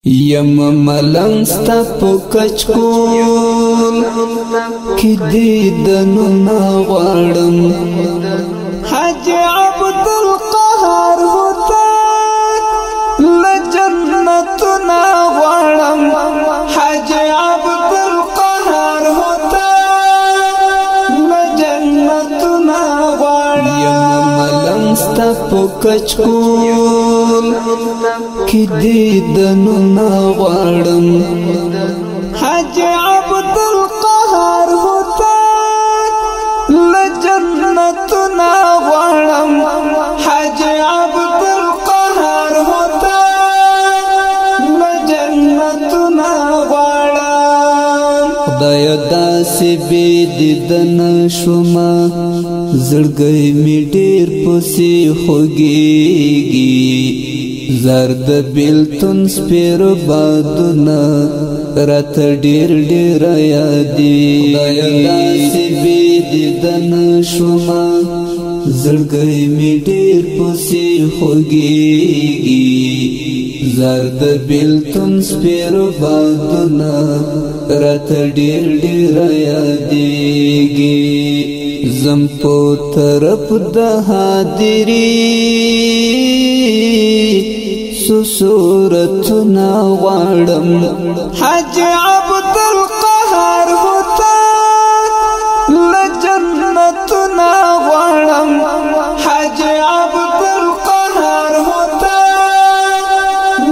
یم ملنګ ستا په کچکول کې دیدنو نه غواړم حج عبدالقهار هوتا لجنتنا غواړم حج عبدالقهار هوتا لجنتنا غواړم یم ملنګ ستا په کچکول کې دیدنو نه غواړم حج عبدالقهار هوتا لجنتنا غواړم حج عبدالقهار هوتا لجنتنا غواړم خدای داسې بې دیدن شومه زړګی مې ډېر پسې خوږېږي زرد بیلتون سپیرو بادونا رات ډیر ډیر یادی خدای داسې بې دیدن شومه زړګی مې ډېر پسې خوږېږي زرد بیلتون سپیرو بادونا رات ډیر ډیر یادیږي زم په طرف د حاضري صورتنا غواړم حج عبدالقهار هوتا لجنتنا غواړم حج عبدالقهار هوتا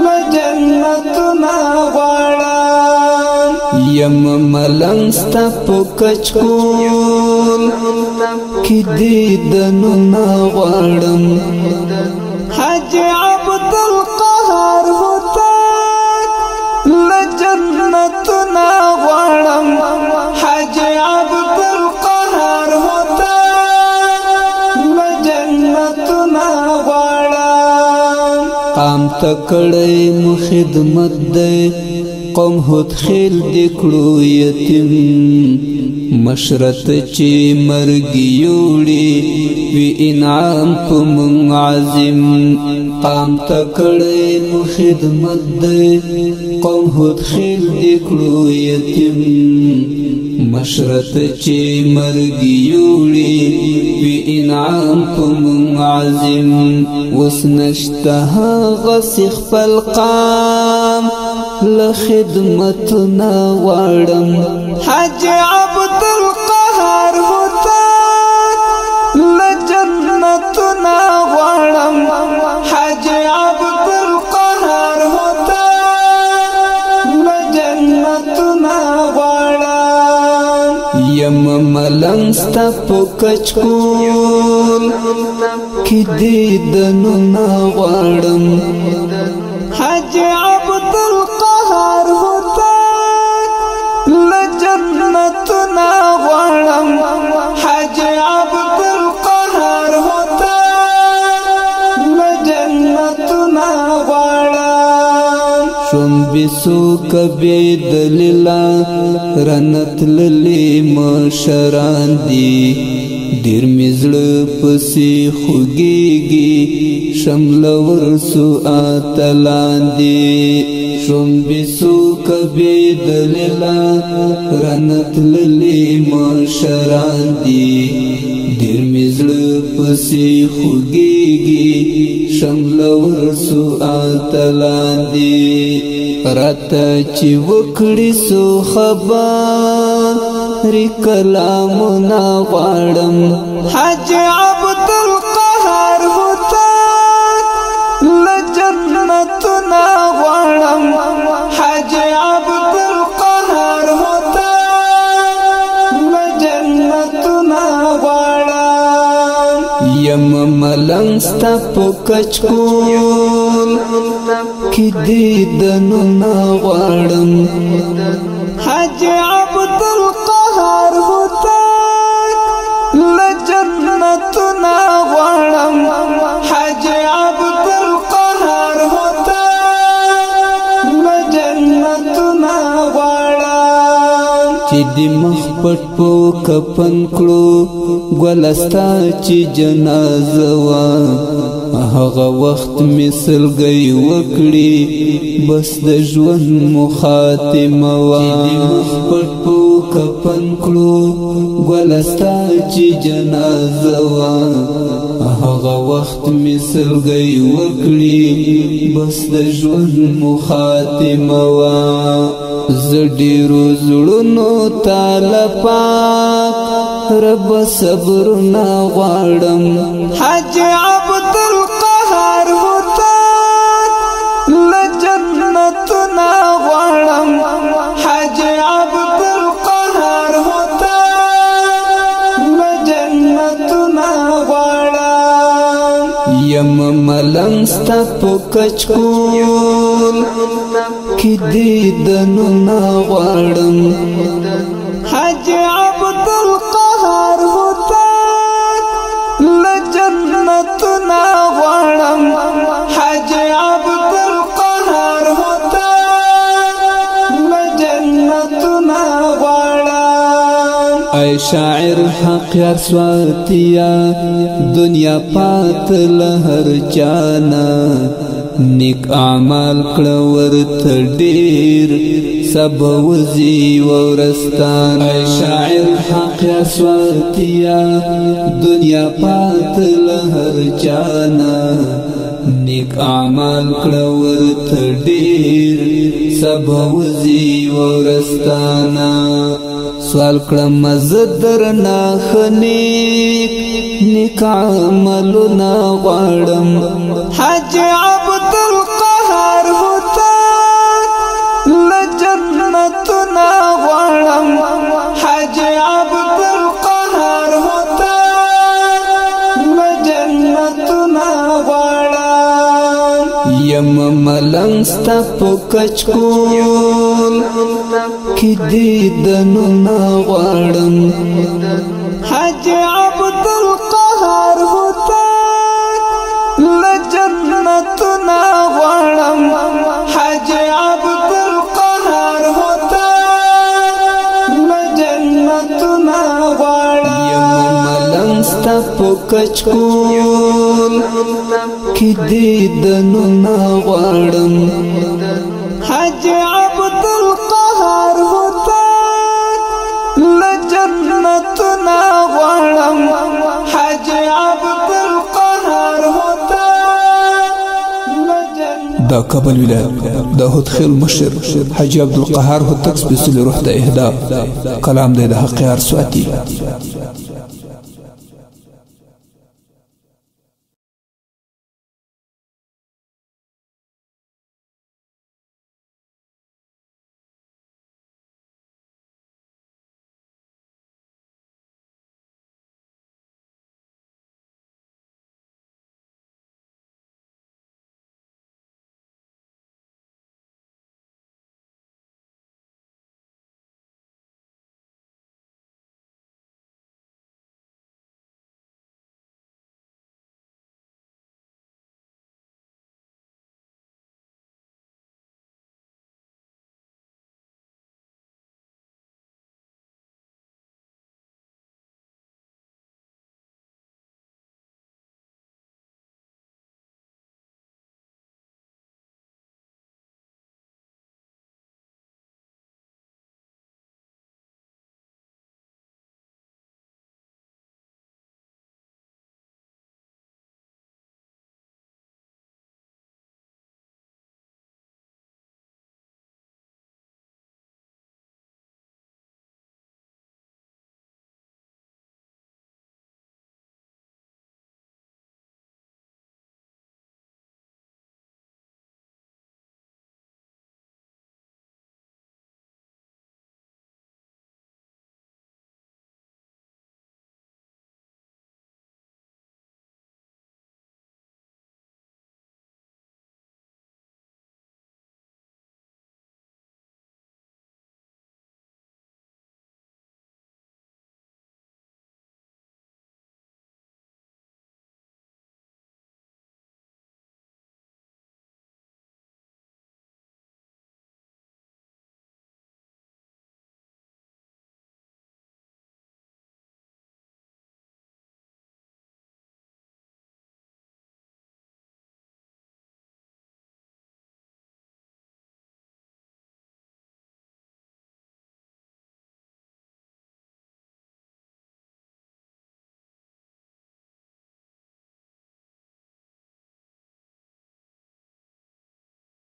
لجنتنا غواړم یم ملنګ ستا په کچکول کې دیدنو نه غواړم حج عبدالقهار هوتا لجنتنا غواړم حج عبدالقهار هوتا لجنتنا غواړم قام تکړی مو خدمت دی قوم هود خیل دکړو یتیم مشرت چې مرګي یوړي وی انعام په مون عظیم قام تکړی مو خدمت دی قوم هود خیل دکړو یتیم مشرت چې مرګي یوړي وی انعام په مون عظیم وسنشتها غسخ فالقام لخدمتنا غواړم حج عبدالقهار هوتا لجنتنا غواړم حج عبدالقهار هوتا لجنتنا غواړم یم ملنګ ستا په کچکول کې دیدنو نه غواړم حج عبدالقهار هوتا لجنتنا غواړم حج عبدالقهار هوتا لجنتنا غواړم شوم بسو کبه دلیلا رنت للی مشران دی ډیر مزړه پسې خوږېږي شمل ورسو اتلان دی شوم بسو کبه دلیلا رنت للی مشران دی ډیر مزړه پسې خوږېږي شمل ورسو اتلان دی راته چې وکړي سو خبر کلامنا غواړم حج عبدالقهار هوتا لجنتنا غواړم حج عبدالقهار هوتا لجنتنا غواړم یم ملنګ ستا په کچکول کې دیدنو نه غواړم حج عبدالقهار هوتا لجنتنا غواړم حج عبدالقهار هوتا لجنتنا غواړم چې د مخ پټ په کفن کړو ګلستا چې جنازه وا هغه وخت مثل گئی وکړي بس د ژوند مخاتمه وا پټ پو کفن کړو ګلستا چې جنازه وا هغه وخت مثل گئی وکړي بس د ژوند مخاتمه وا زډیرو زړونو تعالی پاک رب صبر نا غواړم حج عبد القهار ہوتا لجنت نا غواړم حج عبد القهار ہوتا لجنت نا غواړم یم ملنګ ستا په کچکول کی دیدنو نا غواړم حج عبد القهار ہوتا لجنت نا غواړم حج عبد القهار ہوتا لجنت نا غواړم ای شاعر حق یار سواتیا دنیا پات لهر جانا نیک اعمال کړه ورته ډیر سبا وزي ورستان ای شاعر حق یا سواتیا دنیا پات لهر جانا نیک اعمال کړه ورته ډیر سبا وزي ورستانا سوال کړم مزدر نا خنیک نیک عملنا غواړم حج عبد القهار ہوتا لجنت نا غواړم حج عبد القهار ہوتا لجنت نا غواړم یم ملنګ ستا په کچکول کی دیدنو نا غواړم حج عبد القهار ہوتا لجنت نا غواړم حج عبد القهار ہوتا لجنت نا غواړم یم ملنګ ستا په کچکول کی دیدنو نا غواړم حج عبد القهار ہوتا لجنت نا غواړم حج عبد القهار ہوتا دا کابل ولایت د هوتخیل مشر حاجی عبد القهار هوتک سپیڅلي روح ته اهدا کلام دی د حق یار سواتی